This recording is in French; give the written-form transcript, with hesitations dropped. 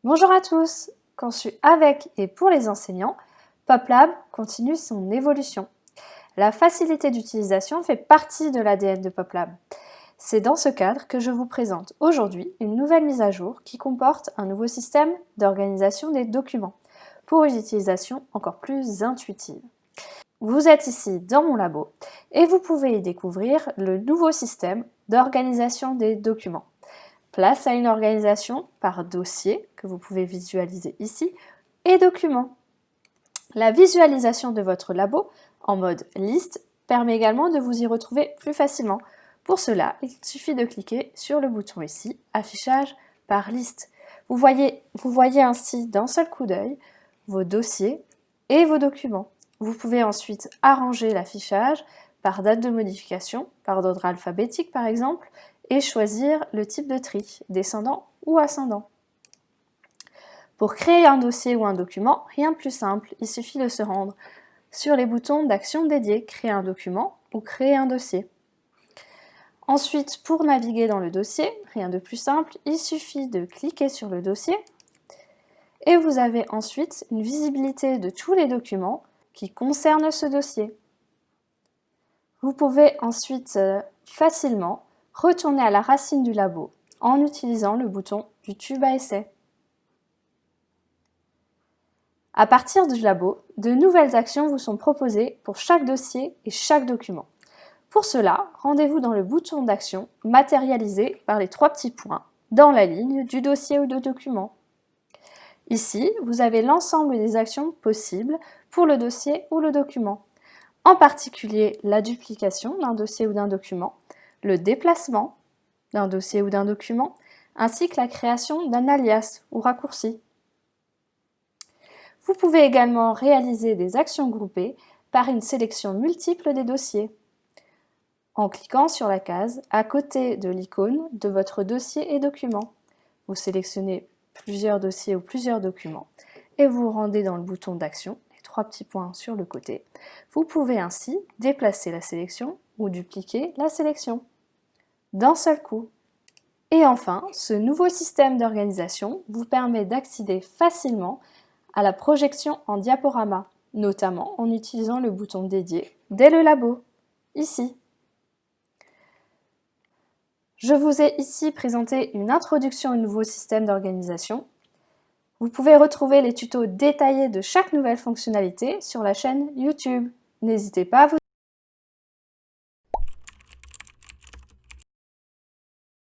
Bonjour à tous! Conçu avec et pour les enseignants, PopLab continue son évolution. La facilité d'utilisation fait partie de l'ADN de PopLab. C'est dans ce cadre que je vous présente aujourd'hui une nouvelle mise à jour qui comporte un nouveau système d'organisation des documents pour une utilisation encore plus intuitive. Vous êtes ici dans mon labo et vous pouvez y découvrir le nouveau système d'organisation des documents. Place à une organisation par dossier, que vous pouvez visualiser ici, et documents. La visualisation de votre labo en mode liste permet également de vous y retrouver plus facilement. Pour cela, il suffit de cliquer sur le bouton ici, affichage par liste. Vous voyez ainsi d'un seul coup d'œil vos dossiers et vos documents. Vous pouvez ensuite arranger l'affichage par date de modification, par ordre alphabétique par exemple, et choisir le type de tri, descendant ou ascendant. Pour créer un dossier ou un document, rien de plus simple, il suffit de se rendre sur les boutons d'action dédiés, créer un document ou créer un dossier. Ensuite, pour naviguer dans le dossier, rien de plus simple, il suffit de cliquer sur le dossier et vous avez ensuite une visibilité de tous les documents qui concernent ce dossier. Vous pouvez ensuite facilement retourner à la racine du labo en utilisant le bouton du tube à essai. À partir du labo, de nouvelles actions vous sont proposées pour chaque dossier et chaque document. Pour cela, rendez-vous dans le bouton d'action matérialisé par les trois petits points dans la ligne du dossier ou de document. Ici, vous avez l'ensemble des actions possibles pour le dossier ou le document. En particulier, la duplication d'un dossier ou d'un document, le déplacement d'un dossier ou d'un document, ainsi que la création d'un alias ou raccourci. Vous pouvez également réaliser des actions groupées par une sélection multiple des dossiers, en cliquant sur la case à côté de l'icône de votre dossier et document. Vous sélectionnez plusieurs dossiers ou plusieurs documents et vous vous rendez dans le bouton d'action, les trois petits points sur le côté. Vous pouvez ainsi déplacer la sélection ou dupliquer la sélection d'un seul coup. Et enfin, ce nouveau système d'organisation vous permet d'accéder facilement à la projection en diaporama, notamment en utilisant le bouton dédié dès le labo, ici. Je vous ai ici présenté une introduction au nouveau système d'organisation. Vous pouvez retrouver les tutos détaillés de chaque nouvelle fonctionnalité sur la chaîne YouTube. N'hésitez pas à vous